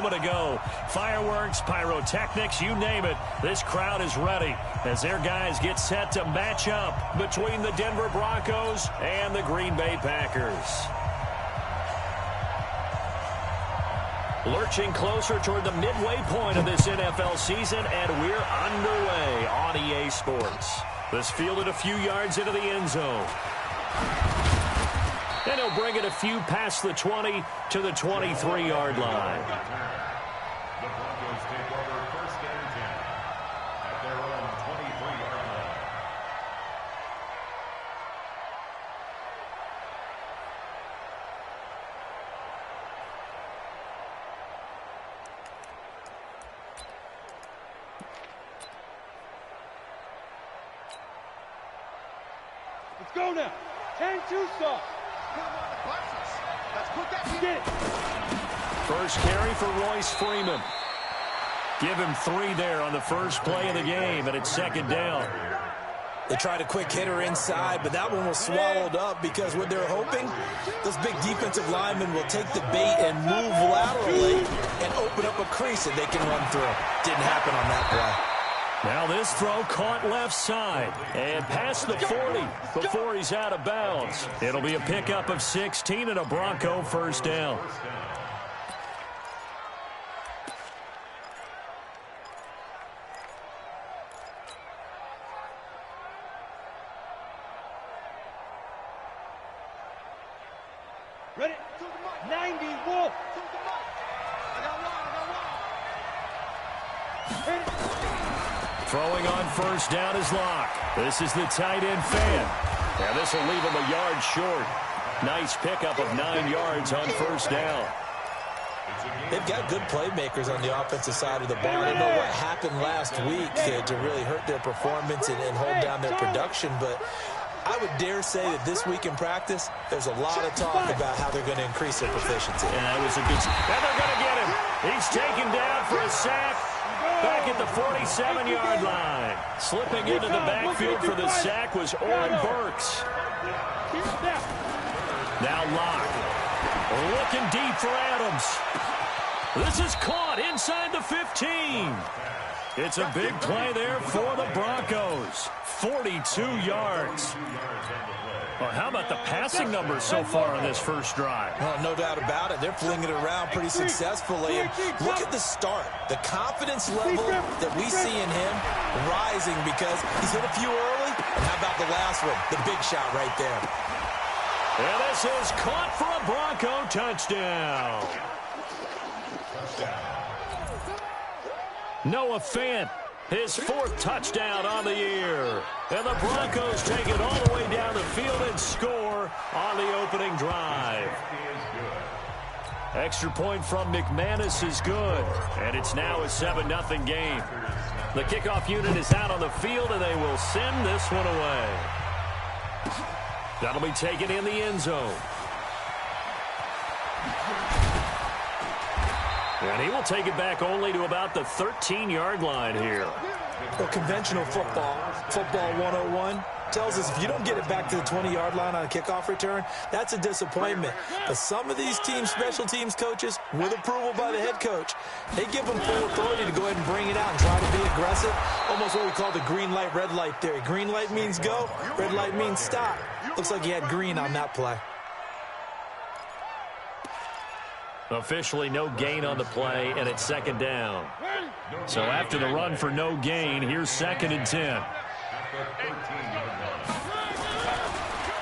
moment ago. Fireworks, pyrotechnics, you name it. This crowd is ready as their guys get set to match up between the Denver Broncos and the Green Bay Packers. Lurching closer toward the midway point of this NFL season, and we're underway on EA Sports. This fielded a few yards into the end zone. And he'll bring it a few past the 20 to the 23-yard line. The Broncos take over first and 10 at their own 23-yard line. Let's go now. 10-2 stop. Let's put that in. First carry for Royce Freeman. Give him 3 there on the first play of the game, and it's second down. They tried a quick hitter inside, but that one was swallowed up because what they're hoping, those big defensive linemen will take the bait and move laterally and open up a crease that they can run through. Didn't happen on that play. Now this throw caught left side and past the 40 before he's out of bounds. It'll be a pickup of 16 and a Bronco first down. Ready? 90, Wolf. Throwing on first down is Locke. This is the tight end fan. And this will leave him a yard short. Nice pickup of 9 yards on first down. They've got good playmakers on the offensive side of the ball. I don't know what happened last week to really hurt their performance and hold down their production, but I would dare say that this week in practice, there's a lot of talk about how they're going to increase their proficiency. And that was a good... And they're going to get him. He's taken down for a sack. Back at the 47-yard line. Slipping into the backfield for the sack was Oren Burks. Now Locke. Looking deep for Adams. This is caught inside the 15. It's a big play there for the Broncos. 42 yards. Well, how about the passing numbers so far on this first drive? Oh, no doubt about it. They're flinging it around pretty successfully. And look at the start. The confidence level that we see in him rising because he's hit a few early. And how about the last one? The big shot right there. And this is caught for a Bronco touchdown. Noah Fant, his 4th touchdown on the year. And the Broncos take it all the way down the field and score on the opening drive. Extra point from McManus is good. And it's now a 7-0 game. The kickoff unit is out on the field, and they will send this one away. That'll be taken in the end zone. And he will take it back only to about the 13-yard line here. Well, conventional football 101, tells us if you don't get it back to the 20-yard line on a kickoff return, that's a disappointment. But some of these teams, special teams coaches, with approval by the head coach, they give them full authority to go ahead and bring it out and try to be aggressive. Almost what we call the green light, red light theory. Green light means go, red light means stop. Looks like he had green on that play. Officially no gain on the play, and it's second down. So after the run for no gain, here's 2nd and 10.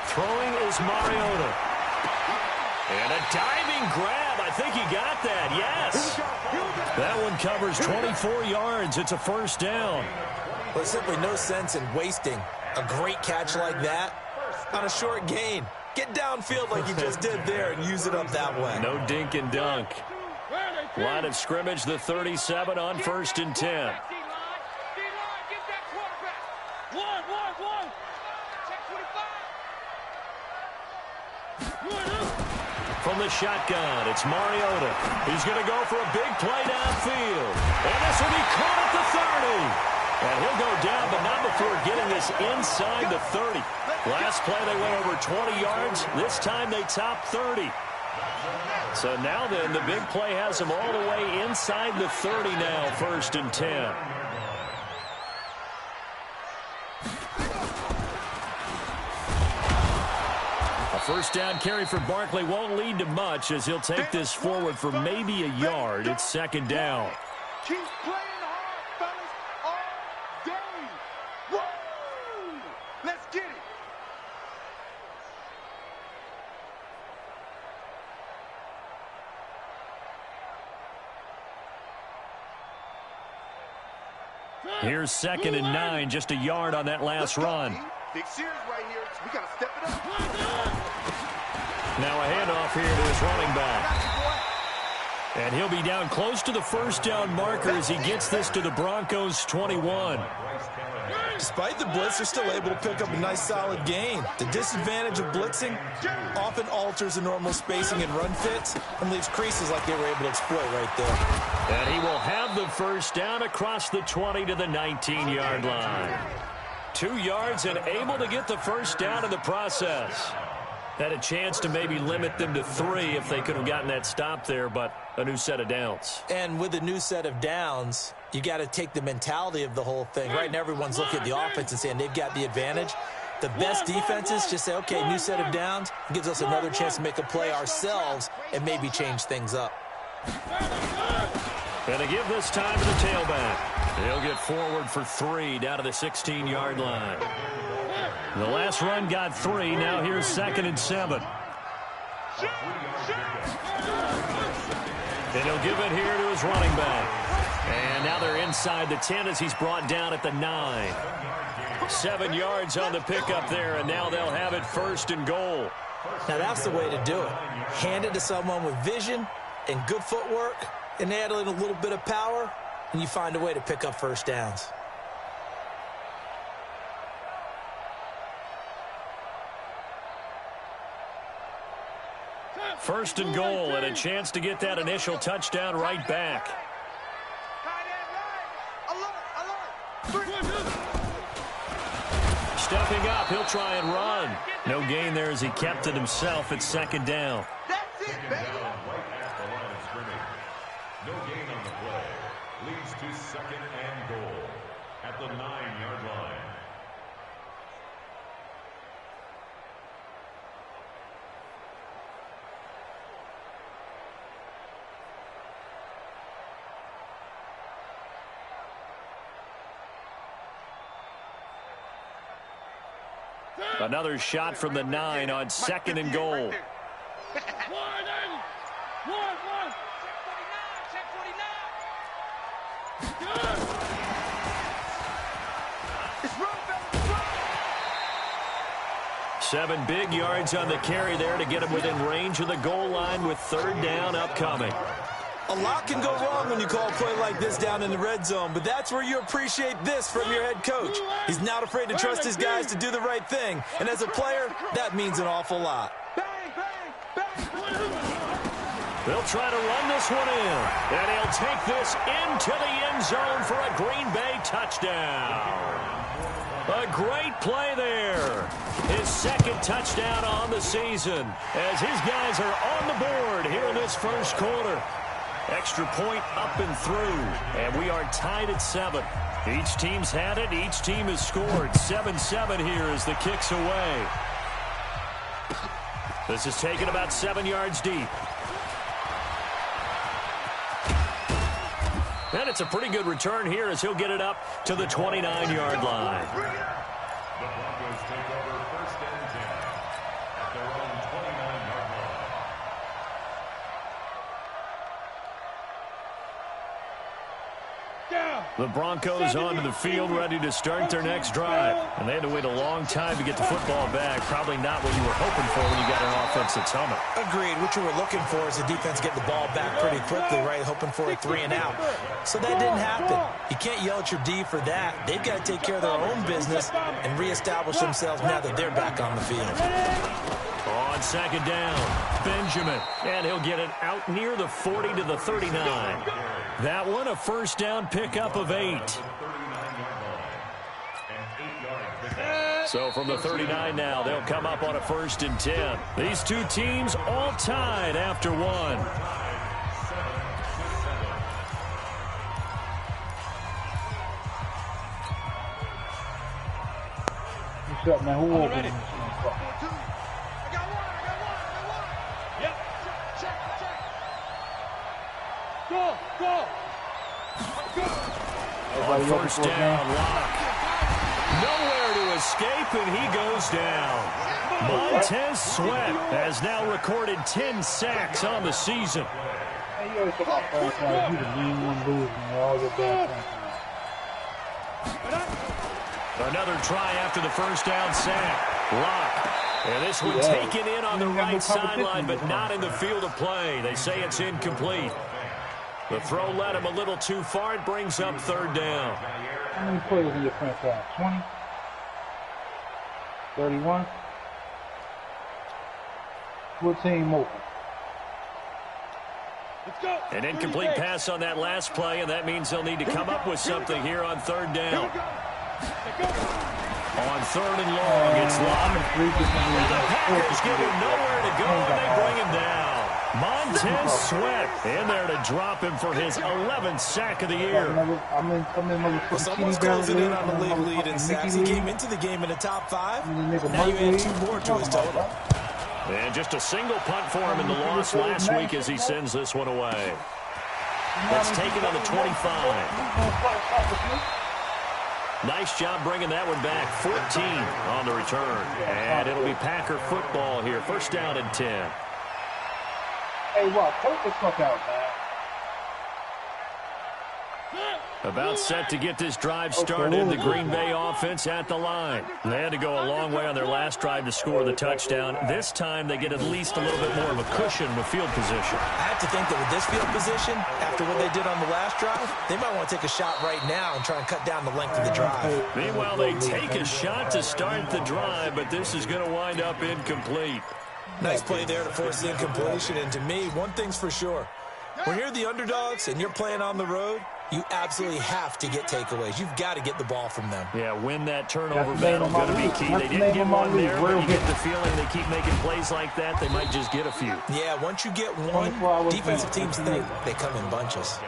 Throwing is Mariota. And a diving grab. I think he got that. Yes. That one covers 24 yards. It's a first down. Well, there's simply no sense in wasting a great catch like that on a short gain. Get downfield like you just did there and use it up that way. No dink and dunk. Line of scrimmage, the 37 on 1st and 10. From the shotgun, it's Mariota. He's going to go for a big play downfield. And this will be caught at the 30. And he'll go down, but not before getting this inside the 30. Last play, they went over 20 yards. This time, they topped 30. So now then, the big play has them all the way inside the 30 now, 1st and 10. A first down carry for Barkley won't lead to much as he'll take this forward for maybe a yard. It's 2nd down. Keep playing hard, fellas, all day. Woo! Let's get it. Here's 2nd and 9, just a yard on that last run. Big series right here. We got to step it up. Now a handoff here to his running back. And he'll be down close to the first down marker as he gets this to the Broncos 21. Despite the blitz, they're still able to pick up a nice solid gain. The disadvantage of blitzing often alters the normal spacing and run fits and leaves creases like they were able to exploit right there. And he will have the first down across the 20 to the 19-yard line. 2 yards and able to get the first down in the process. Had a chance to maybe limit them to 3 if they could have gotten that stop there, but a new set of downs. And with a new set of downs, you got to take the mentality of the whole thing. Right now, everyone's looking at the offense and saying they've got the advantage. The best defenses just say, okay, new set of downs, gives us another chance to make a play ourselves and maybe change things up. And to give this time to the tailback. He'll get forward for 3 down to the 16-yard line. The last run got 3. Now here's 2nd and 7. And he'll give it here to his running back. And now they're inside the 10 as he's brought down at the 9. 7 yards on the pickup there, and now they'll have it 1st and goal. Now that's the way to do it. Hand it to someone with vision and good footwork, and add in a little bit of power, and you find a way to pick up first downs. First and goal, and a chance to get that initial touchdown right back. Stepping up, he'll try and run. No gain there as he kept it himself at 2nd down. That's it, baby. Right at the line of scrimmage. No gain on the play. Leads to 2nd and goal at the 9-yard line. Another shot from the 9 on 2nd and goal. Seven big yards on the carry there to get him within range of the goal line with 3rd down upcoming. A lot can go wrong when you call a play like this down in the red zone, but that's where you appreciate this from your head coach. He's not afraid to trust his guys to do the right thing, and as a player, that means an awful lot. They'll try to run this one in, and he'll take this into the end zone for a Green Bay touchdown. A great play there. His 2nd touchdown on the season as his guys are on the board here in this 1st quarter. Extra point up and through, and we are tied at 7. Each team's had it. Each team has scored. 7-7 here as the kick's away. This is taken about 7 yards deep. And it's a pretty good return here as he'll get it up to the 29-yard line. The Broncos take over 1st and 10 at their own 29-yard line. The Broncos onto the field, ready to start their next drive. And they had to wait a long time to get the football back. Probably not what you were hoping for when you got an offense that's humming. Agreed. What you were looking for is the defense getting the ball back pretty quickly, right? Hoping for a 3 and out. So that didn't happen. You can't yell at your D for that. They've got to take care of their own business and reestablish themselves now that they're back on the field. On 2nd down, Benjamin. And he'll get it out near the 40 to the 39. That one, a first down pickup of 8. So from the 39 now, they'll come up on a 1st and 10. These two teams all tied after one. What's up, man? Who open? I got one. Yep. Check. Go. On 1st down, Lock. Nowhere to escape, and he goes down. Montez Sweat has now recorded 10 sacks on the season. Hey, you always talk about franchise. You the mean one losing, man. All your bad franchise. Another try after the 1st down sack. Lock. And this one taken in on the right sideline, but not in the field of play. They say it's incomplete. The throw led him a little too far. It brings up 3rd down. How many players in your franchise? 20? 31? What team open? Let's go. An incomplete pass on that last play, and that means they'll need to come up with something here on 3rd down. On 3rd and long, it's Lock. And the Packers give him nowhere to go, and they bring him down. Montez Sweat in there to drop him for his 11th sack of the year. Well, someone's closing in on the league lead in sacks. He came into the game in the top 5. Now you add 2 more to his total. And just a single punt for him in the loss last week as he sends this one away. That's taken on the 25. Nice job bringing that one back. 14 on the return. And it'll be Packer football here. 1st down and 10. Hey, what? Take the fuck out, man. About set to get this drive started. The Green Bay offense at the line. They had to go a long way on their last drive to score the touchdown. This time they get at least a little bit more of a cushion with field position. I have to think that with this field position, after what they did on the last drive, they might want to take a shot right now and try and cut down the length of the drive. Meanwhile, they take a shot to start the drive, but this is going to wind up incomplete. Nice play there to force the incompletion. And to me, one thing's for sure. When you're the underdogs and you're playing on the road, you absolutely have to get takeaways. You've got to get the ball from them. Yeah, win that turnover battle going to be key. They didn't get one there, but you get the feeling they keep making plays like that, they might just get a few. Yeah, once you get one, defensive teams think they come in bunches.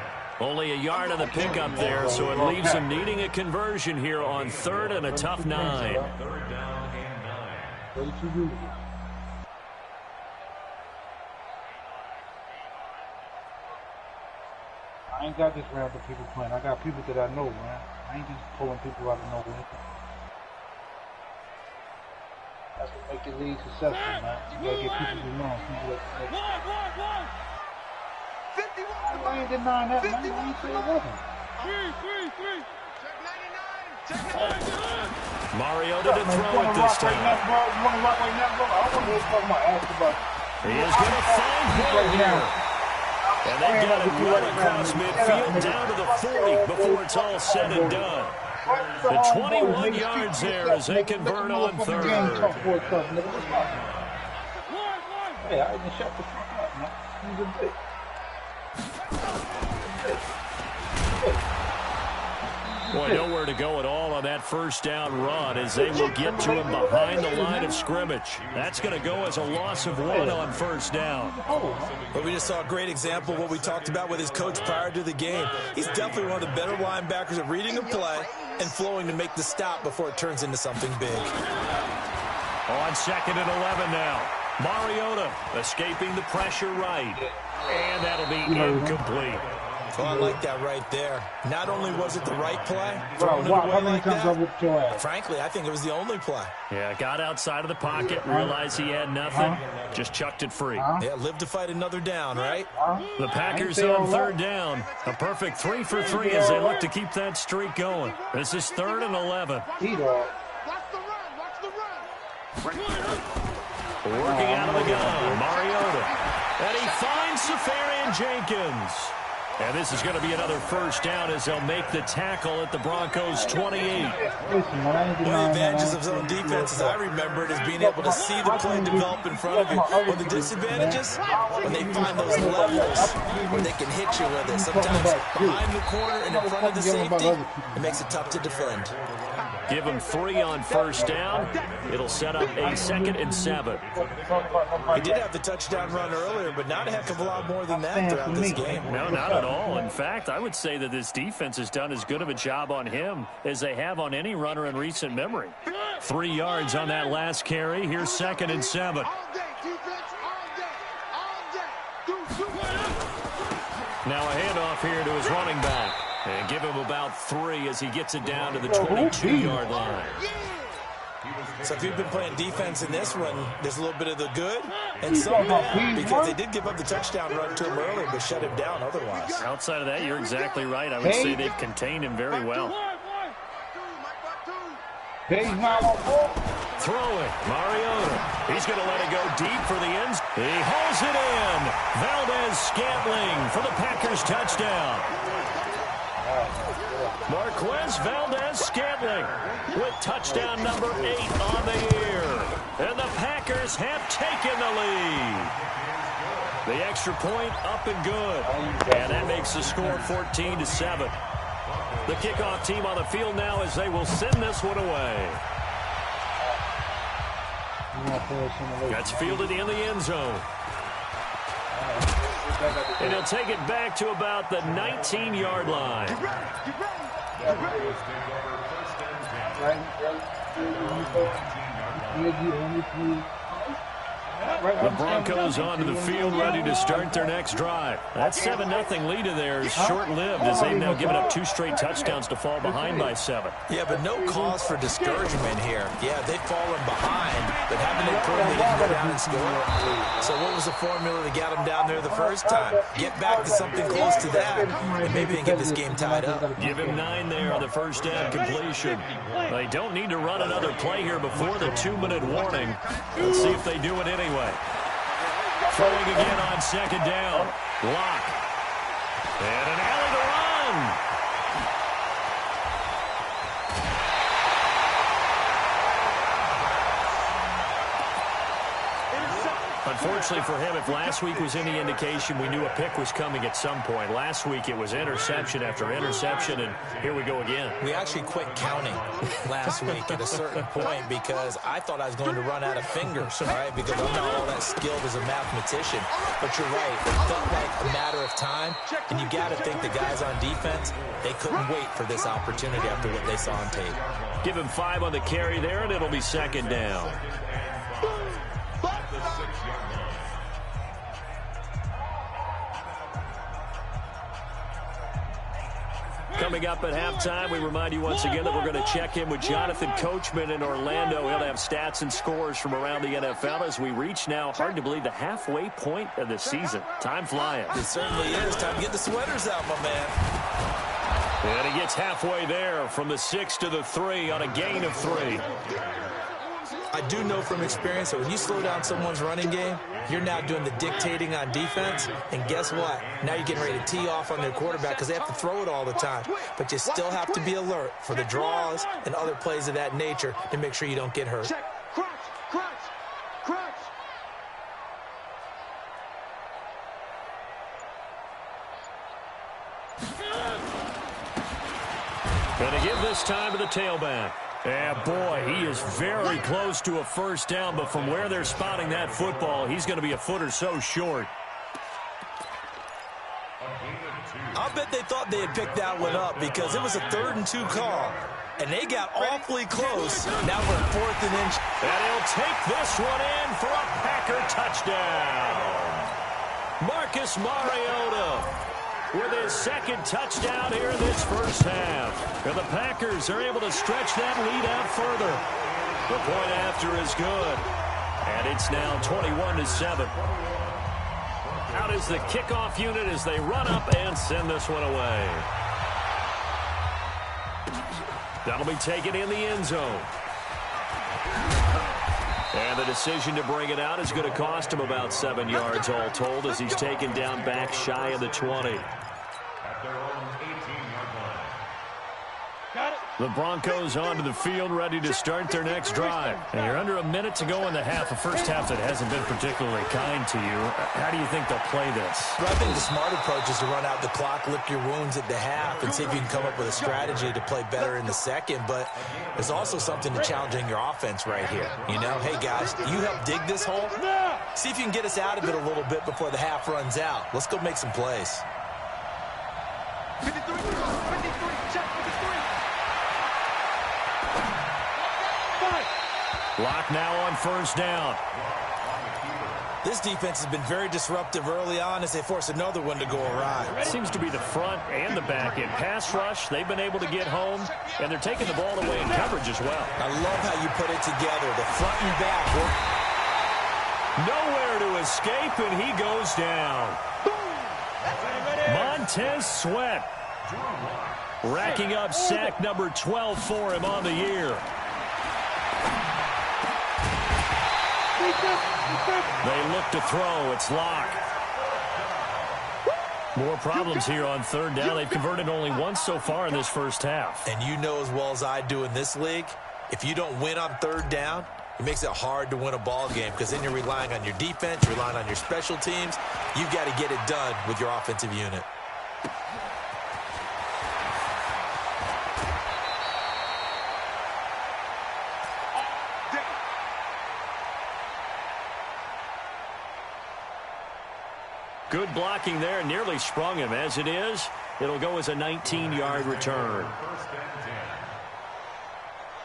Only a yard on the pickup there, so it leaves them needing a conversion here on 3rd and a tough 9. 3rd down and 9. I ain't got this random people playing. I got people that I know, man. I ain't just pulling people out of nowhere. That's what make the league successful, man. You gotta get people to know. People that One. 51. I ain't denying that, man. I ain't say it wasn't. Three. Check 99. Mariota to throw it this time. You want to rock right now, bro? I don't want to talk about ask about. He is going to find Hill here. And they got it run across midfield down to the 40 before it's all said and done. The 21 yards there as they convert on 3rd. Hey, I even shut the fuck up, man. He's a dick. Boy, nowhere to go at all on that 1st down run as they will get to him behind the line of scrimmage. That's going to go as a loss of 1 on 1st down. But we just saw a great example of what we talked about with his coach prior to the game. He's definitely one of the better linebackers at reading a play and flowing to make the stop before it turns into something big. On 2nd and 11 now. Mariota escaping the pressure right. And that'll be incomplete. Well, I like that right there. Not only was it the right play, throwing it away like that, frankly, I think it was the only play. Yeah, got outside of the pocket, realized he had nothing, just chucked it free. Yeah, live to fight another down, right? The Packers on 3rd down. A perfect 3 for 3 as they look to keep that streak going. This is 3rd and 11. Watch the run. Working out of the gun, Mariota. And he finds Safarian Jenkins. And this is going to be another 1st down as they'll make the tackle at the Broncos' 28. One of the advantages of zone defense, as I remember it, is being able to see the play develop in front of you. One of the disadvantages, when they find those levels where they can hit you with it. Sometimes behind the corner and in front of the safety, it makes it tough to defend. Give him 3 on first down. It'll set up a 2nd and 7. He did have the touchdown run earlier, but not a heck of a lot more than that throughout this game. No, not at all. In fact, I would say that this defense has done as good of a job on him as they have on any runner in recent memory. 3 yards on that last carry. Here's 2nd and 7. Now a handoff here to his running back. And give him about 3 as he gets it down to the 22-yard line. So if you've been playing defense in this one, there's a little bit of the good and some bad, because they did give up the touchdown run to him earlier, but shut him down otherwise. Outside of that, you're exactly right. I would say they've contained him very well. Throwing, Mariota. He's going to let it go deep for the ends. He hauls it in. Valdez-Scantling for the Packers touchdown. Marquez Valdez-Scantling with touchdown number 8 on the year. And the Packers have taken the lead. The extra point up and good. And that makes the score 14-7. The kickoff team on the field now as they will send this one away. That's fielded in the end zone. And he'll take it back to about the 19-yard line. The Broncos onto the field, ready to start their next drive. That 7-0 lead of theirs is short-lived as they've now given up 2 straight touchdowns to fall behind by 7. Yeah, but no cause for discouragement here. Yeah, they've fallen behind, but haven't they proven they can go down and score? So what was the formula that got them down there the first time? Get back to something close to that, and maybe they can get this game tied up. Give him 9 there on the first down completion. They don't need to run another play here before the 2-minute warning. Let's see if they do it anyway. Throwing again on 2nd down. Lock. And an alley to run. Unfortunately for him, if last week was any indication, we knew a pick was coming at some point. Last week it was interception after interception, and here we go again. We actually quit counting last week at a certain point because I thought I was going to run out of fingers, all right, because I'm not all that skilled as a mathematician. But you're right. It felt like a matter of time, and you got to think the guys on defense, they couldn't wait for this opportunity after what they saw on tape. Give him 5 on the carry there, and it'll be 2nd down. Coming up at halftime, we remind you once again that we're going to check in with Jonathan Coachman in Orlando. He'll have stats and scores from around the NFL as we reach now, hard to believe, the halfway point of the season. Time flying. It certainly is. Time to get the sweaters out, my man. And he gets halfway there from the 6 to the 3 on a gain of 3. I do know from experience that when you slow down someone's running game, you're now doing the dictating on defense. And guess what? Now you're getting ready to tee off on their quarterback because they have to throw it all the time. But you still have to be alert for the draws and other plays of that nature to make sure you don't get hurt. Check. Crunch. Going to give this time to the tailback. Yeah, boy, he is very close to a first down, but from where they're spotting that football, he's going to be a foot or so short. I'll bet they thought they had picked that one up because it was a 3rd and 2 call, and they got awfully close. Now we're 4th and inch. And he'll take this one in for a Packer touchdown. Marcus Mariota with his 2nd touchdown here in this first half. And the Packers are able to stretch that lead out further. The point after is good. And it's now 21-7. Out is the kickoff unit as they run up and send this one away. That'll be taken in the end zone. And the decision to bring it out is going to cost him about 7 yards all told as he's taken down back shy of the 20. At their own 18-yard line. Got it. The Broncos onto the field, ready to start their next drive. And you're under a minute to go in the half, a first half that hasn't been particularly kind to you. How do you think they'll play this? Well, I think the smart approach is to run out the clock, lick your wounds at the half, and see if you can come up with a strategy to play better in the second. But there's also something to challenging your offense right here. You know, hey, guys, you help dig this hole. See if you can get us out of it a little bit before the half runs out. Let's go make some plays. 53, 53, check 53. Lock now on first down. This defense has been very disruptive early on as they force another one to go awry. Seems to be the front and the back end. Pass rush, they've been able to get home, and they're taking the ball away in coverage as well. I love how you put it together, the front and back. Nowhere to escape, and he goes down. Montez Sweat racking up sack number 12 for him on the year. They look to throw. It's Locke. More problems here on third down. They've converted only once so far in this first half. And you know as well as I do in this league, if you don't win on third down, it makes it hard to win a ball game because then you're relying on your defense, you're relying on your special teams. You've got to get it done with your offensive unit. Good blocking there, nearly sprung him. As it is, it'll go as a 19-yard return.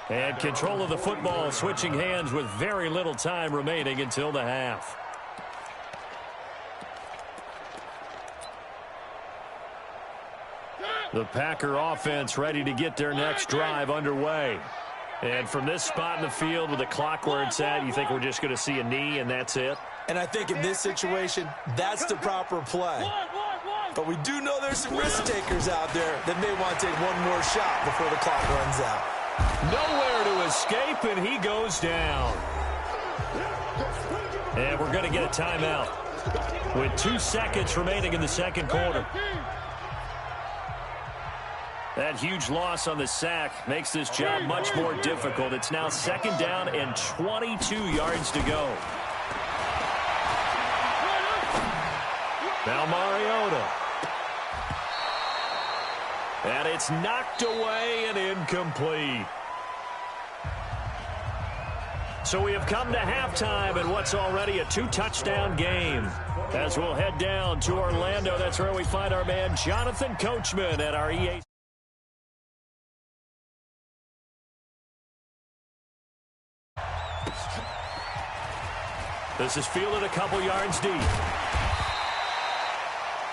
And control of the football, switching hands with very little time remaining until the half. The Packer offense ready to get their next drive underway. And from this spot in the field with the clock where it's at, you think we're just going to see a knee and that's it? And I think in this situation, that's the proper play. But we do know there's some risk takers out there that may want to take one more shot before the clock runs out. Nowhere to escape, and he goes down. And we're going to get a timeout with 2 seconds remaining in the second quarter. That huge loss on the sack makes this job much more difficult. It's now second down and 22 yards to go. Now Mariota. And it's knocked away and incomplete. So we have come to halftime in what's already a 2-touchdown game. As we'll head down to Orlando, that's where we find our man Jonathan Coachman at our EA. This is fielded a couple yards deep.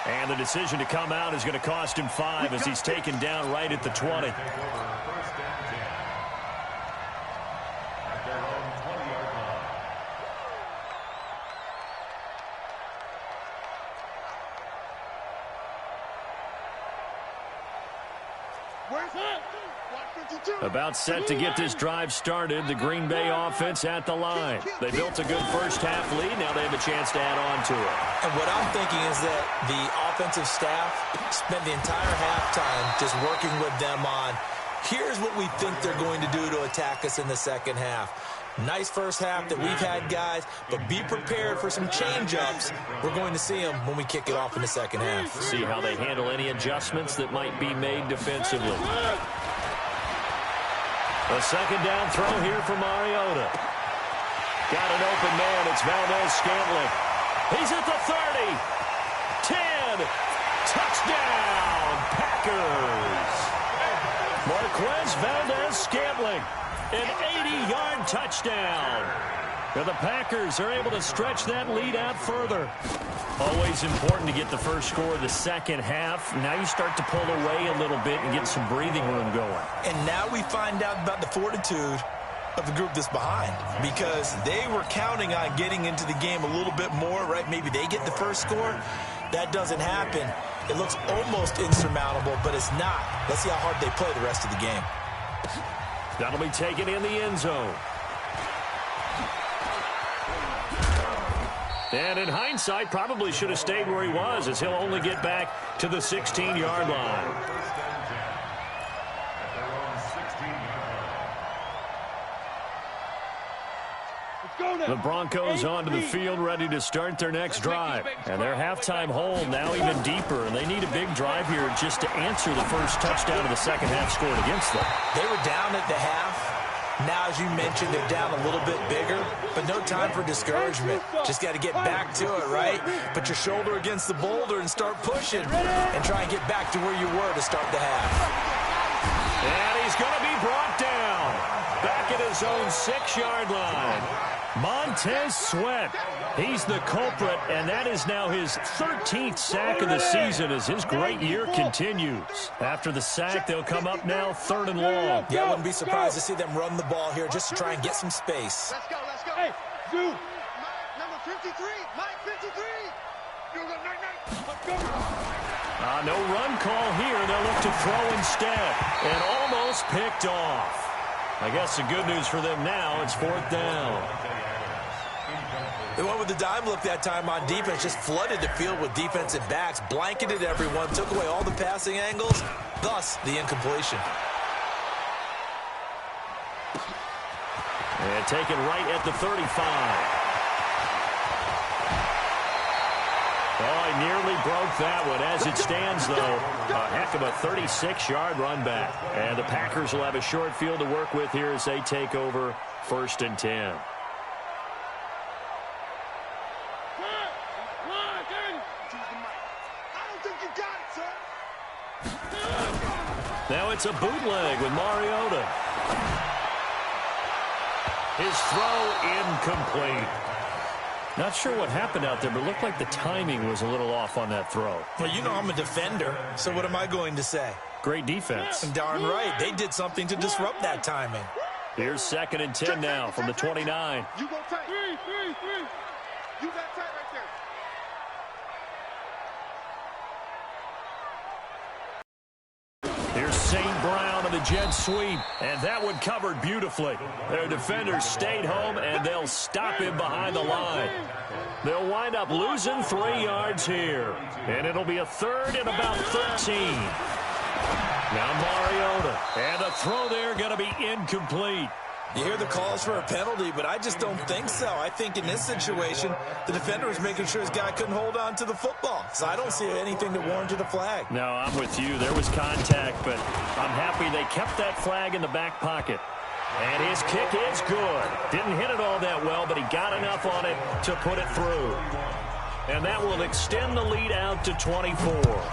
And the decision to come out is going to cost him 5 as he's taken down right at the 20. About set to get this drive started. The Green Bay offense at the line. They built a good first half lead. Now they have a chance to add on to it. And what I'm thinking is that the offensive staff spent the entire halftime just working with them on, here's what we think they're going to do to attack us in the second half. Nice first half that we've had, guys, but be prepared for some change-ups. We're going to see them when we kick it off in the second half. See how they handle any adjustments that might be made defensively. A second down throw here for Mariota. Got an open man. It's Valdez-Scantling. He's at the 30. 10. Touchdown, Packers. Marquez Valdez-Scantling. An 80-yard touchdown. And the Packers are able to stretch that lead out further. Always important to get the first score of the second half. Now you start to pull away a little bit and get some breathing room going. And now we find out about the fortitude of the group that's behind, because they were counting on getting into the game a little bit more, right? Maybe they get the first score. That doesn't happen. It looks almost insurmountable, but it's not. Let's see how hard they play the rest of the game. That'll be taken in the end zone. And in hindsight, probably should have stayed where he was, as he'll only get back to the 16-yard line. The Broncos onto the field ready to start their next drive. And their halftime hole now even deeper, and they need a big drive here just to answer the first touchdown of the second half scored against them. They were down at the half. Now, as you mentioned, they're down a little bit bigger, but no time for discouragement. Just got to get back to it, right? Put your shoulder against the boulder and start pushing and try and get back to where you were to start the half. And he's going to be brought down back at his own 6-yard line. Montez Sweat, he's the culprit, and that is now his 13th sack of the season as his great year continues. After the sack, they'll come up now 3rd and long. Yeah, I wouldn't be surprised to see them run the ball here just to try and get some space. Let's go, let's go. Hey, Zoo. Number 53, Mike 53. You're the let's go. No run call here. They'll look to throw instead, and almost picked off. I guess the good news for them now, it's 4th down. They went with the dime look that time on defense, just flooded the field with defensive backs, blanketed everyone, took away all the passing angles, thus the incompletion. And taken right at the 35. Oh, he nearly broke that one. As it stands, though, a heck of a 36-yard run back. And the Packers will have a short field to work with here as they take over 1st and 10. Now it's a bootleg with Mariota. His throw incomplete. Not sure what happened out there, but it looked like the timing was a little off on that throw. Well, you know I'm a defender, so what am I going to say? Great defense. Darn right. They did something to disrupt that timing. Here's 2nd and 10 now from the 29. You go tight. You got tight right there. Here's St. Brown on the jet sweep, and that one covered beautifully. Their defenders stayed home, and they'll stop him behind the line. They'll wind up losing 3 yards here, and it'll be a 3rd and about 13. Now Mariota, and a throw there going to be incomplete. You hear the calls for a penalty, but I just don't think so. I think in this situation, the defender was making sure his guy couldn't hold on to the football. So I don't see anything that warranted a flag. No, I'm with you. There was contact, but I'm happy they kept that flag in the back pocket. And his kick is good. Didn't hit it all that well, but he got enough on it to put it through. And that will extend the lead out to 24.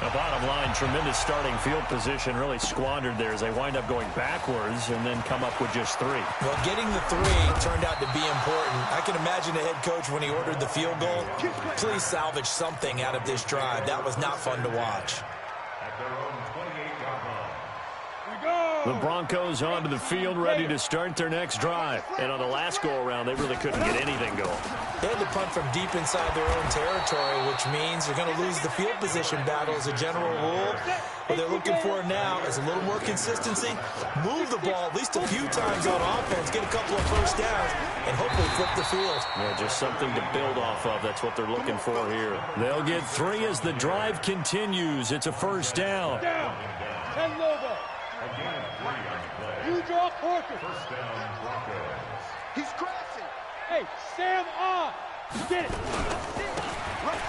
The bottom line, tremendous starting field position, really squandered there as they wind up going backwards and then come up with just 3. Well, getting the 3 turned out to be important. I can imagine the head coach when he ordered the field goal. Please salvage something out of this drive. That was not fun to watch. At their own 28-yard line. The Broncos onto the field ready to start their next drive. And on the last go-around, they really couldn't get anything going. They had to punt from deep inside their own territory, which means they're going to lose the field position battle as a general rule. What they're looking for now is a little more consistency, move the ball at least a few times on offense, get a couple of first downs, and hopefully flip the field. Yeah, just something to build off of. That's what they're looking for here. They'll get 3 as the drive continues. It's a 1st down. Ten Lobo. You draw Porter. First down, Broncos. He's crashing. Hey, Sam on. Get it.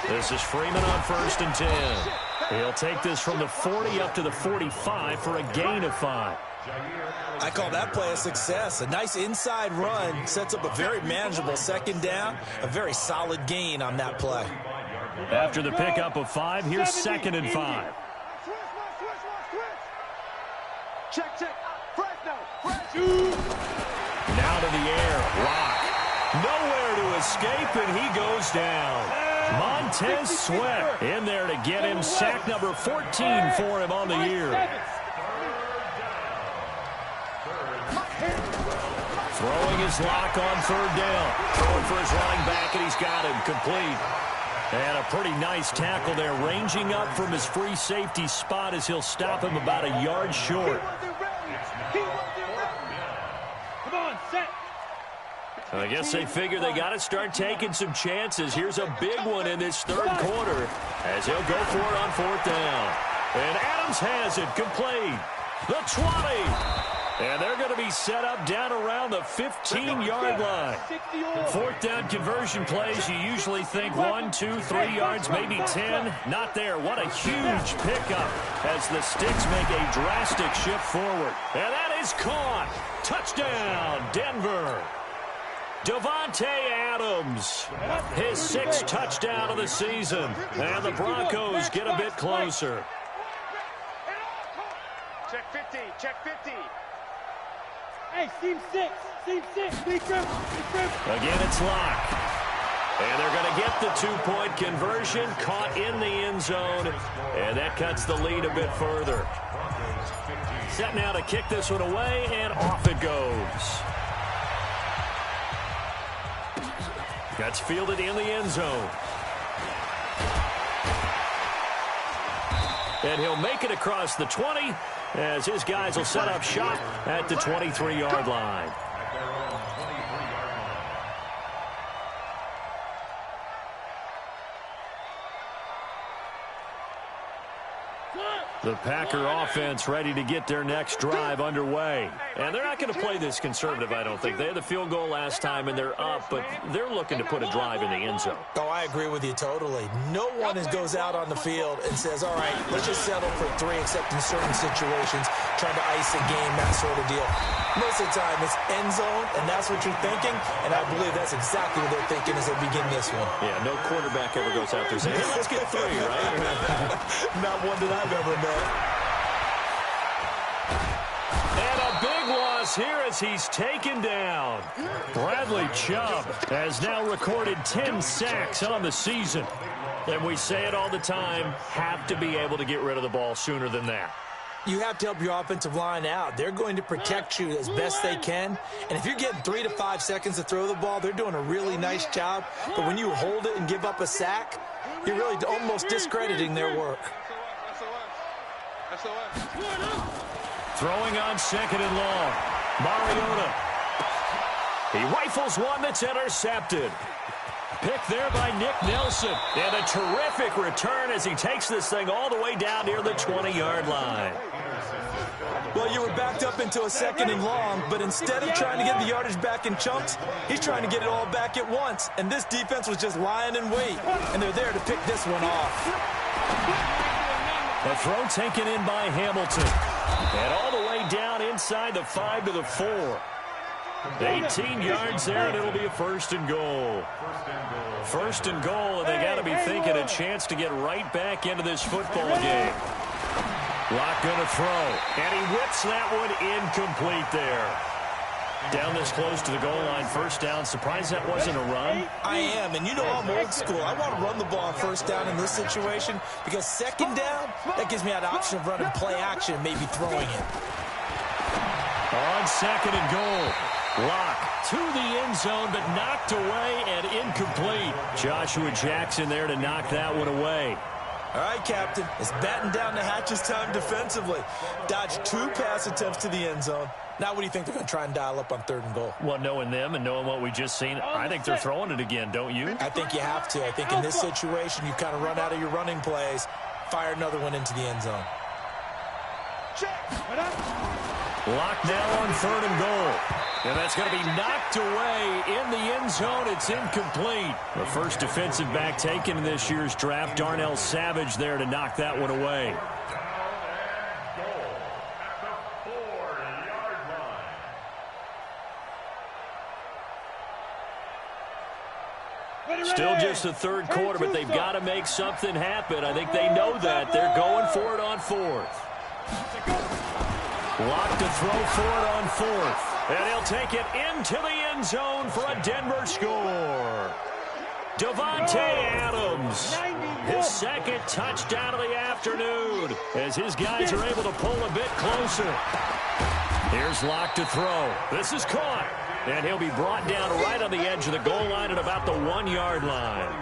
This is Freeman on 1st and 10. He'll take this from the 40 up to the 45 for a gain of 5. I call that play a success. A nice inside run sets up a very manageable 2nd down, a very solid gain on that play. After the pickup of 5, here's 2nd and 5. Check. Fresno. Now to the air. Rock. Nowhere to escape, and he goes down. Montez Sweat in there to get him. Sack number 14 for him on the year. Throwing his lock on 3rd down. Throwing for his running back, and he's got him complete. And a pretty nice tackle there, ranging up from his free safety spot as he'll stop him about a yard short. Come on, set. I guess they figure they got to start taking some chances. Here's a big one in this 3rd quarter as he'll go for it on 4th down. And Adams has it complete. The 20. And they're going to be set up down around the 15-yard line. 4th down conversion plays, you usually think 1, 2, 3 yards, maybe 10. Not there. What a huge pickup as the Sticks make a drastic shift forward. And that is caught. Touchdown, Denver. Davante Adams, his 6th touchdown of the season. And the Broncos get a bit closer. Check 50, check 50. Hey, seam 6, big grip. Again, it's Locke. And they're going to get the 2-point conversion, caught in the end zone, and that cuts the lead a bit further. Set now to kick this one away, and off it goes. That's fielded in the end zone. And he'll make it across the 20 as his guys will set up shop at the 23-yard line. The Packer offense ready to get their next drive underway. And they're not going to play this conservative, I don't think. They had the field goal last time, and they're up, but they're looking to put a drive in the end zone. Oh, I agree with you totally. No one goes out on the field and says, all right, let's just settle for 3, except in certain situations, trying to ice a game, that sort of deal. Most of the time, it's end zone, and that's what you're thinking, and I believe that's exactly what they're thinking as they begin this one. Yeah, no quarterback ever goes out there saying, hey, let's get 3, right? Not one that I've ever met. And a big loss here as he's taken down. Bradley Chubb has now recorded 10 sacks on the season. And we say it all the time, have to be able to get rid of the ball sooner than that. You have to help your offensive line out. They're going to protect you as best they can. And if you're getting 3 to 5 seconds to throw the ball, they're doing a really nice job. But when you hold it and give up a sack, you're really almost discrediting their work. Throwing on 2nd and long. Mariota. He rifles one that's intercepted. Picked there by Nick Nelson. And a terrific return as he takes this thing all the way down near the 20-yard line. Well, you were backed up into a 2nd and long, but instead of trying to get the yardage back in chunks, he's trying to get it all back at once. And this defense was just lying in wait, and they're there to pick this one off. A throw taken in by Hamilton. And all the way down inside the 5 to the 4. 18 yards there, and it'll be a 1st and goal. 1st and goal, and they got to be thinking a chance to get right back into this football game. Locke going to throw, and he whips that one incomplete there. Down this close to the goal line, 1st down. Surprised that wasn't a run? I am, and you know I'm old school. I want to run the ball on 1st down in this situation because 2nd down, that gives me that option of running play action, maybe throwing it. On 2nd and goal. Locke to the end zone, but knocked away and incomplete. Joshua Jackson there to knock that one away. All right, Captain, it's batten down the hatches time defensively. Dodged 2 pass attempts to the end zone. Now what do you think they're going to try and dial up on 3rd and goal? Well, knowing them and knowing what we just seen, I think they're throwing it again, don't you? I think you have to. I think in this situation, you kind of run out of your running plays, fire another one into the end zone. Locked now on 3rd and goal. And that's going to be knocked away in the end zone. It's incomplete. The first defensive back taken in this year's draft, Darnell Savage there to knock that one away. Still just the 3rd quarter, but they've got to make something happen. I think they know that. They're going for it on 4th. Locked to throw for it on 4th. And he'll take it into the end zone for a Denver score. Davante Adams, his 2nd touchdown of the afternoon, as his guys are able to pull a bit closer. Here's Locke to throw. This is caught. And he'll be brought down right on the edge of the goal line at about the 1-yard line.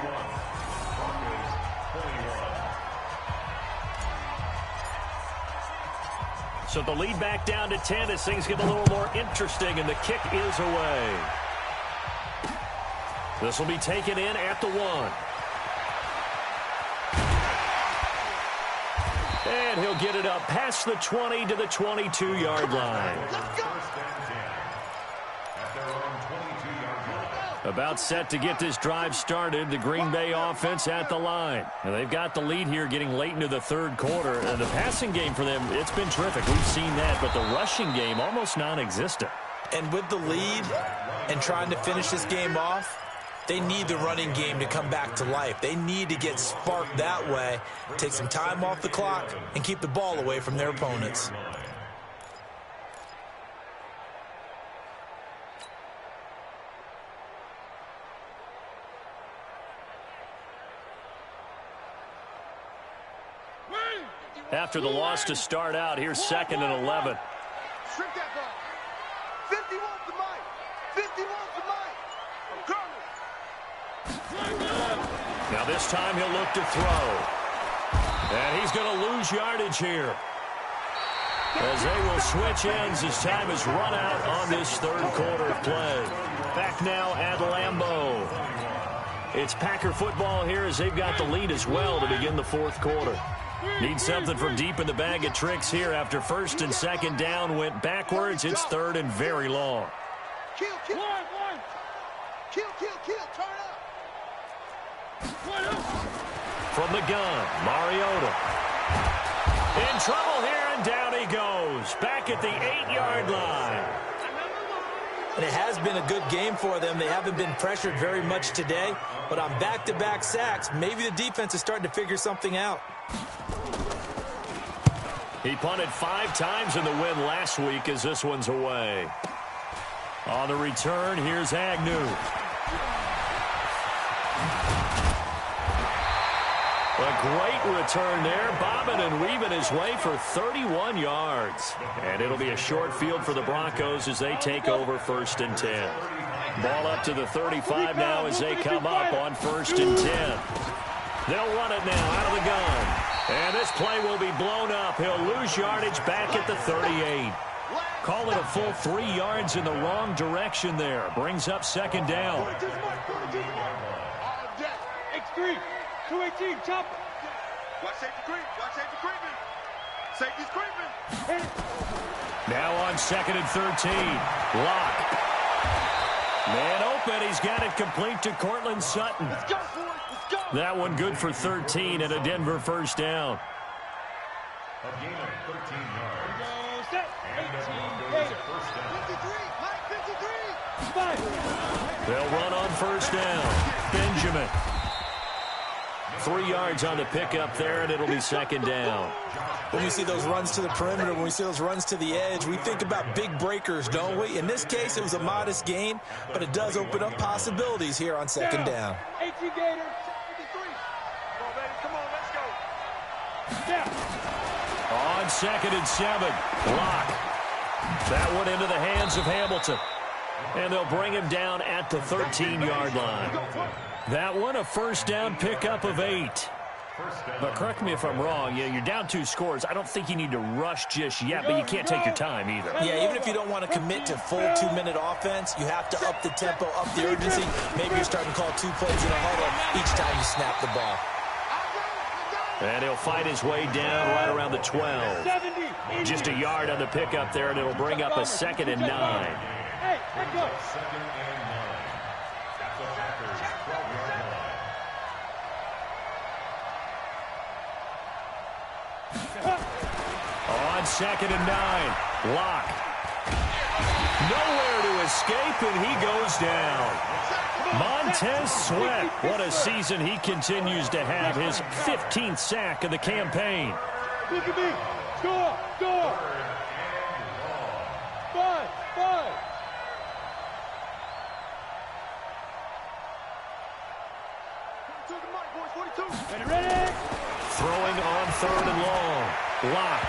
So the lead back down to 10 as things get a little more interesting, and the kick is away. This will be taken in at the 1. And he'll get it up past the 20 to the 22-yard line. About set to get this drive started. The Green Bay offense at the line. Now they've got the lead here getting late into the third quarter. And the passing game for them, it's been terrific. We've seen that, but the rushing game almost non-existent. And with the lead and trying to finish this game off, they need the running game to come back to life. They need to get sparked that way, take some time off the clock, and keep the ball away from their opponents. After the loss to start out, here's 2nd and 11. Shrink that ball. 50 wants the mic. 50 wants the mic. I'm coming. Now this time he'll look to throw. And he's going to lose yardage here, as they will switch ends as time is run out on this third quarter of play. Back now at Lambeau. It's Packer football here as they've got the lead as well to begin the fourth quarter. Need something from deep in the bag of tricks here after 1st and 2nd down went backwards. It's 3rd and very long. Kill. Turn up. From the gun, Mariota. In trouble here, and down he goes. Back at the 8-yard line. And it has been a good game for them. They haven't been pressured very much today, but on back-to-back sacks, maybe the defense is starting to figure something out. He punted 5 times in the win last week as this one's away. On the return, here's Agnew. A great return there, bobbing and weaving his way for 31 yards. And it'll be a short field for the Broncos as they take over 1st and 10. Ball up to the 35 now as they come up on 1st and 10. They'll run it now out of the gun. And this play will be blown up. He'll lose yardage back at the 38. Call it a full 3 yards in the wrong direction there. Brings up 2nd down. X3, 218, chop. Watch safety creeping. Safety's creeping. Now on 2nd and 13. Lock. Man open. He's got it complete to Cortland Sutton. Let's go for it. Let's go. That one good for 13 and a Denver 1st down. A gain of 13 yards. Go set. And the 18, Broncos a first down. 53. Mike 53. 5. They'll run on 1st down. Benjamin. 3 yards on the pickup there, and it'll be 2nd down. When we see those runs to the perimeter, when we see those runs to the edge, we think about big breakers, don't we? In this case, it was a modest gain, but it does open up possibilities here on 2nd down. 18 Gator. 53. Come on, baby. Come on, let's go. Down. On 2nd and 7. Lock. That one into the hands of Hamilton. And they'll bring him down at the 13-yard line. That one a 1st down pickup of 8. But correct me if I'm wrong, you're down 2 scores. I don't think you need to rush just yet, but you can't take your time either. Yeah, even if you don't want to commit to full 2-minute offense, you have to up the tempo, up the urgency. Maybe you're starting to call 2 plays in a huddle each time you snap the ball. And he'll fight his way down right around the 12. Just a yard on the pickup there, and it'll bring up a 2nd and 9. Hey, let's go. 2nd and 9. At the Packers 12-yard line. On 2nd and 9. Lock. Nowhere to escape, and he goes down. Montez Sweat. What a season he continues to have. His 15th sack of the campaign. Look at me. Score. 5. Ready? Throwing on 3rd and long. Lock.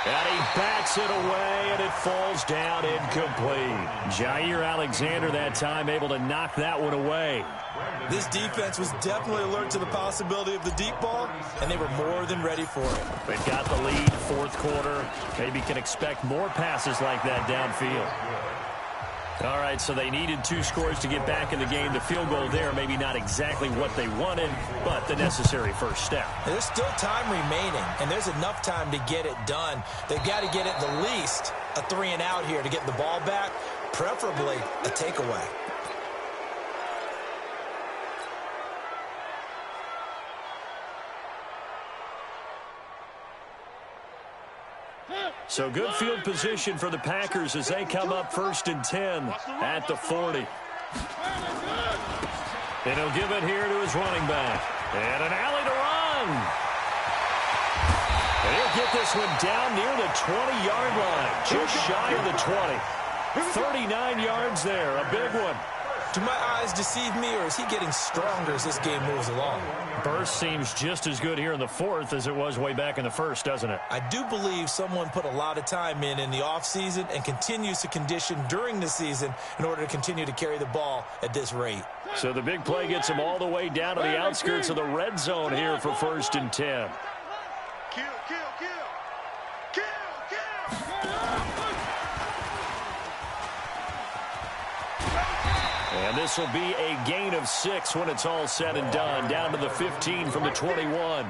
And he bats it away, and it falls down incomplete. Jair Alexander that time able to knock that one away. This defense was definitely alert to the possibility of the deep ball, and they were more than ready for it. They've got the lead, 4th quarter. Maybe can expect more passes like that downfield. All right, so they needed 2 scores to get back in the game. The field goal there, maybe not exactly what they wanted, but the necessary first step. There's still time remaining, and there's enough time to get it done. They've got to get at the least a 3-and-out here to get the ball back, preferably a takeaway. So good field position for the Packers as they come up 1st and 10 at the 40. And he'll give it here to his running back. And an alley to run. And he'll get this one down near the 20-yard line, just shy of the 20. 39 yards there, a big one. Do my eyes deceive me, or is he getting stronger as this game moves along? Burst seems just as good here in the 4th as it was way back in the 1st, doesn't it? I do believe someone put a lot of time in the offseason and continues to condition during the season in order to continue to carry the ball at this rate. So the big play gets him all the way down to the outskirts of the red zone here for 1st and 10. Kill, kill, kill. Kill, kill. And this will be a gain of 6 when it's all said and done. Down to the 15 from the 21.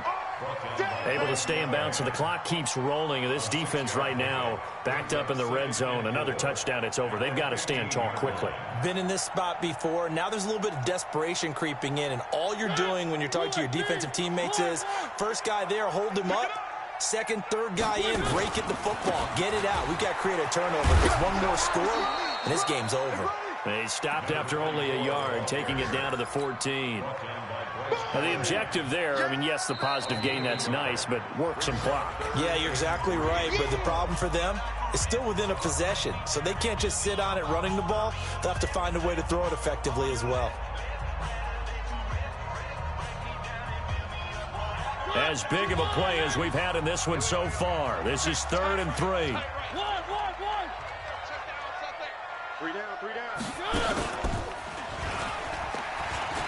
Able to stay in bounds, so the clock keeps rolling. And this defense right now backed up in the red zone. Another touchdown, it's over. They've got to stand tall quickly. Been in this spot before. Now there's a little bit of desperation creeping in. And all you're doing when you're talking to your defensive teammates is, first guy there, hold him up. Second, third guy in, break it the football. Get it out. We've got to create a turnover. It's one more score, and this game's over. They stopped after only a yard, taking it down to the 14. Now, the objective there, I mean, yes, the positive gain, that's nice, but work some clock. Yeah, you're exactly right, but the problem for them is still within a possession, so they can't just sit on it running the ball. They'll have to find a way to throw it effectively as well. As big of a play as we've had in this one so far. This is 3rd and 3. 3 down, 3 down.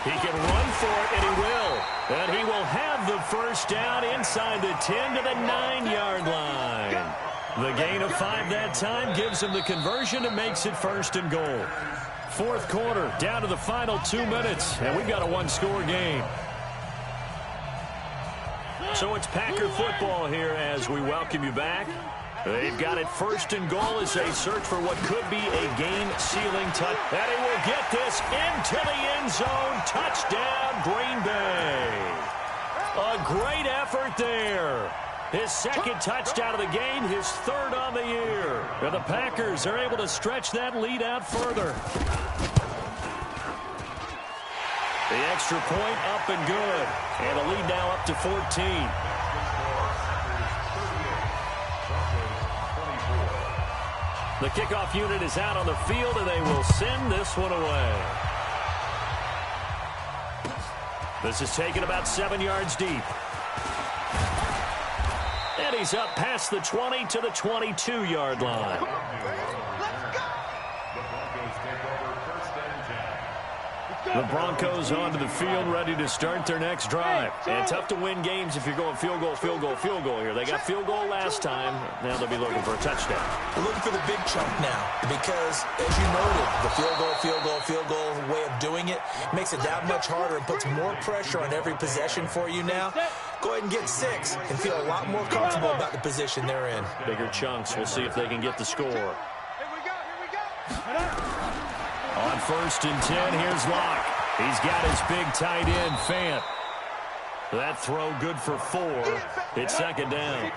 He can run for it, and he will. And he will have the first down inside the 10 to the 9-yard line. The gain of 5 that time gives him the conversion and makes it 1st and goal. 4th quarter, down to the final 2 minutes, and we've got a 1-score game. So it's Packer football here as we welcome you back. They've got it 1st and goal as they search for what could be a game-sealing touch. And he will get this into the end zone. Touchdown, Green Bay. A great effort there. His 2nd touchdown of the game, his 3rd on the year. And the Packers are able to stretch that lead out further. The extra point up and good. And the lead now up to 14. The kickoff unit is out on the field, and they will send this one away. This is taken about 7 yards deep. And he's up past the 20 to the 22-yard line. The Broncos onto the field, ready to start their next drive. And tough to win games if you're going field goal, field goal, field goal here. They got field goal last time. Now they'll be looking for a touchdown. They're looking for the big chunk now because, as you noted, the field goal way of doing it makes it that much harder and puts more pressure on every possession for you now. Go ahead and get 6 and feel a lot more comfortable about the position they're in. Bigger chunks. We'll see if they can get the score. Here we go. On 1st and 10, here's Locke. He's got his big tight end, Fant. That throw good for 4. It's 2nd down.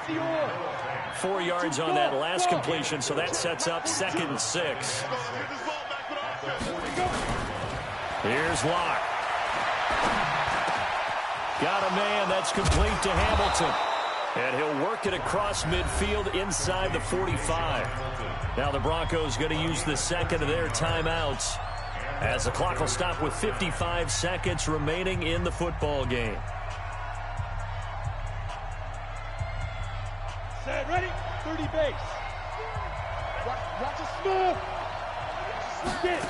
4 yards on that last completion, so that sets up 2nd and 6. Here's Locke. Got a man. That's complete to Hamilton. And he'll work it across midfield inside the 45. Now the Broncos going to use the 2nd of their timeouts as the clock will stop with 55 seconds remaining in the football game. Set, ready? 30 base. Watch it smooth. Get it.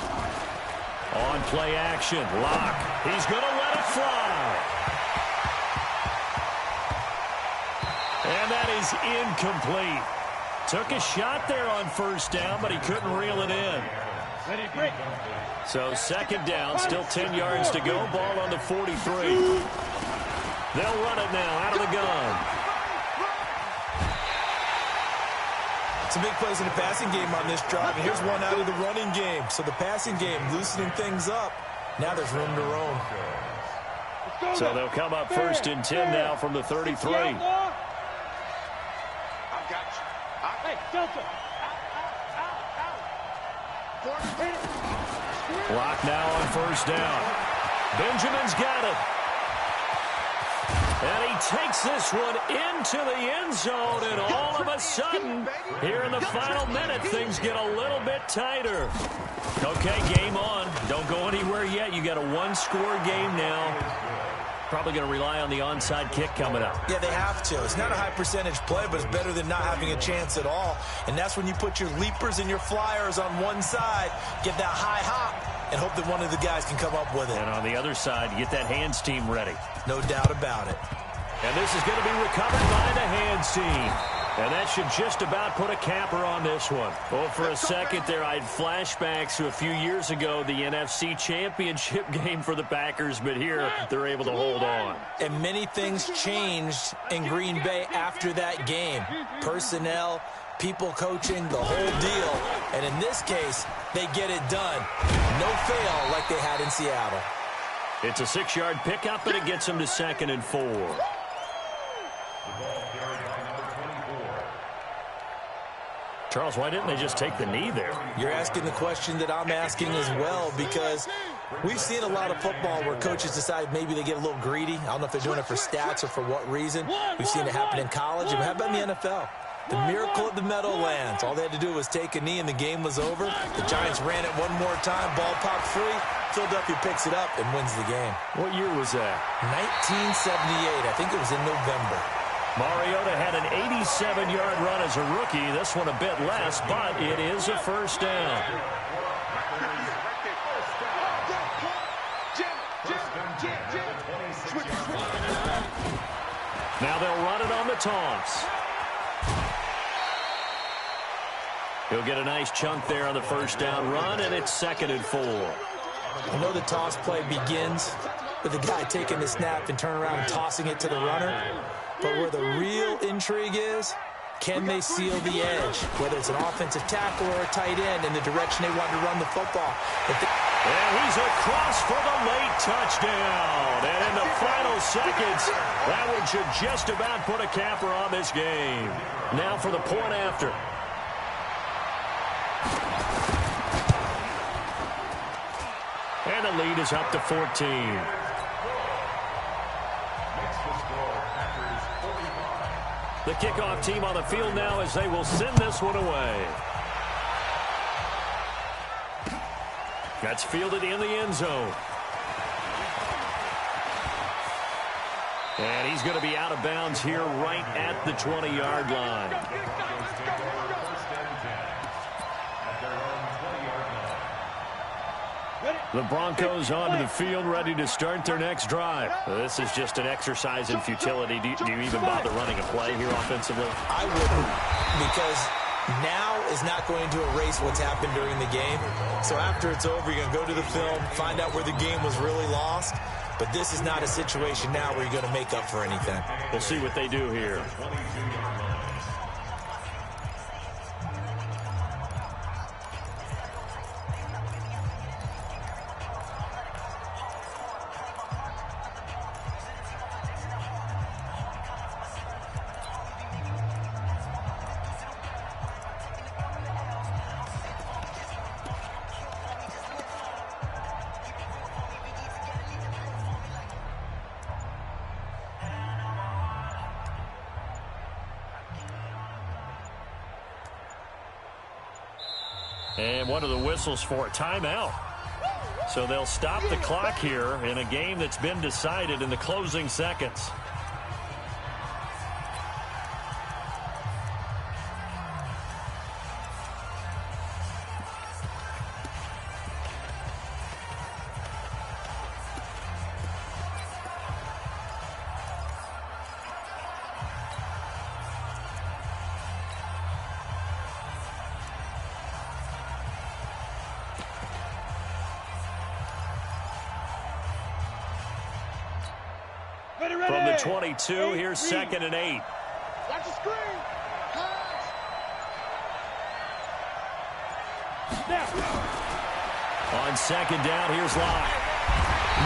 On play action, Locke. He's going to let it fly. And that is incomplete. Took a shot there on 1st down, but he couldn't reel it in. Ready, break. So second down, still 10 yards to go. Ball on the 43. They'll run it now out of the gun. Some big plays in the passing game on this drive, and here's one out of the running game. So the passing game loosening things up. Now there's room to roam. So they'll come up first and 10 now from the 33. I got you. Hey, Delta. Block now on first down. Benjamin's got it. And he takes this one into the end zone, and all of a sudden, here in the final minute, things get a little bit tighter. Okay, game on. Don't go anywhere yet. You got a one-score game now. Probably going to rely on the onside kick coming up. Yeah, they have to. It's not a high-percentage play, but it's better than not having a chance at all. And that's when you put your leapers and your flyers on one side, get that high hop, and hope that one of the guys can come up with it. And on the other side, you get that hands team ready. No doubt about it. And this is going to be recovered by the hands team. And that should just about put a capper on this one. Well, for a second there, I had flashbacks to a few years ago, the NFC Championship game for the Packers, but here they're able to hold on. And many things changed in Green Bay after that game. Personnel, people coaching, the whole deal. And in this case, they get it done. No fail like they had in Seattle. It's a 6-yard pickup, and it gets them to 2nd and 4. Charles, why didn't they just take the knee there? You're asking the question that I'm asking as well, because we've seen a lot of football where coaches decide maybe they get a little greedy. I don't know if they're doing it for stats or for what reason. We've seen it happen in college, and how about in the NFL? The miracle of the Meadowlands. All they had to do was take a knee, and the game was over. The Giants ran it one more time. Ball popped free. Philadelphia picks it up and wins the game. What year was that? 1978. I think it was in November. Mariota had an 87-yard run as a rookie. This one a bit less, but it is a first down. Now they'll run it on the toss. He'll get a nice chunk there on the first down run, and it's 2nd and 4. I know the toss play begins with the guy taking the snap and turning around and tossing it to the runner. But where the real intrigue is, can they seal the edge, whether it's an offensive tackle or a tight end in the direction they want to run the football. And he's across for the late touchdown. And in the final seconds, that one should just about put a capper on this game. Now for the point after. And the lead is up to 14. The kickoff team on the field now as they will send this one away. That's fielded in the end zone. And he's going to be out of bounds here right at the 20-yard line. The Broncos onto the field, ready to start their next drive. This is just an exercise in futility. Do you even bother running a play here offensively? I wouldn't, because now is not going to erase what's happened during the game. So after it's over, you're going to go to the film, find out where the game was really lost. But this is not a situation now where you're going to make up for anything. We'll see what they do here. And one of the whistles for a timeout. So they'll stop the clock here in a game that's been decided in the closing seconds. From the 22, here's 2nd and 8. Watch the screen. On 2nd down, here's Locke.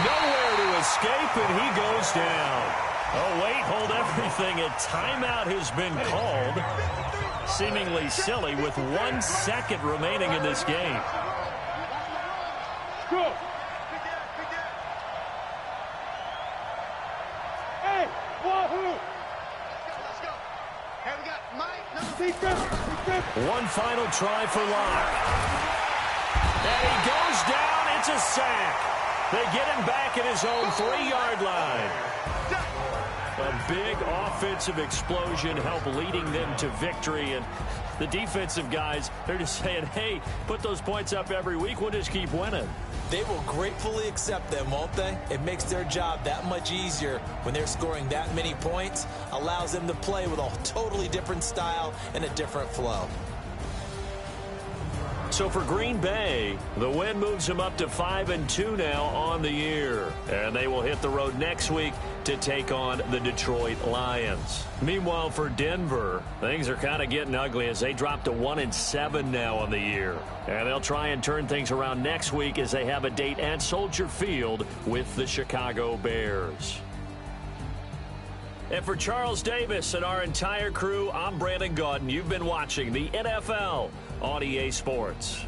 Nowhere to escape, and he goes down. Oh, wait, hold everything. A timeout has been called. Seemingly silly with 1 second remaining in this game. Go. Hey, wahoo! Let's go. Hey, we got Mike. Defense. One final try for Locke. And he goes down. It's a sack. They get him back at his own 3-yard line. A big offensive explosion helped leading them to victory. And the defensive guys, they're just saying, hey, put those points up every week. We'll just keep winning. They will gratefully accept them, won't they? It makes their job that much easier when they're scoring that many points. Allows them to play with a totally different style and a different flow. So for Green Bay, the win moves them up to 5-2 now on the year. And they will hit the road next week to take on the Detroit Lions. Meanwhile, for Denver, things are kind of getting ugly as they drop to 1-7 now on the year. And they'll try and turn things around next week as they have a date at Soldier Field with the Chicago Bears. And for Charles Davis and our entire crew, I'm Brandon Gaudin. You've been watching the NFL on EA Sports.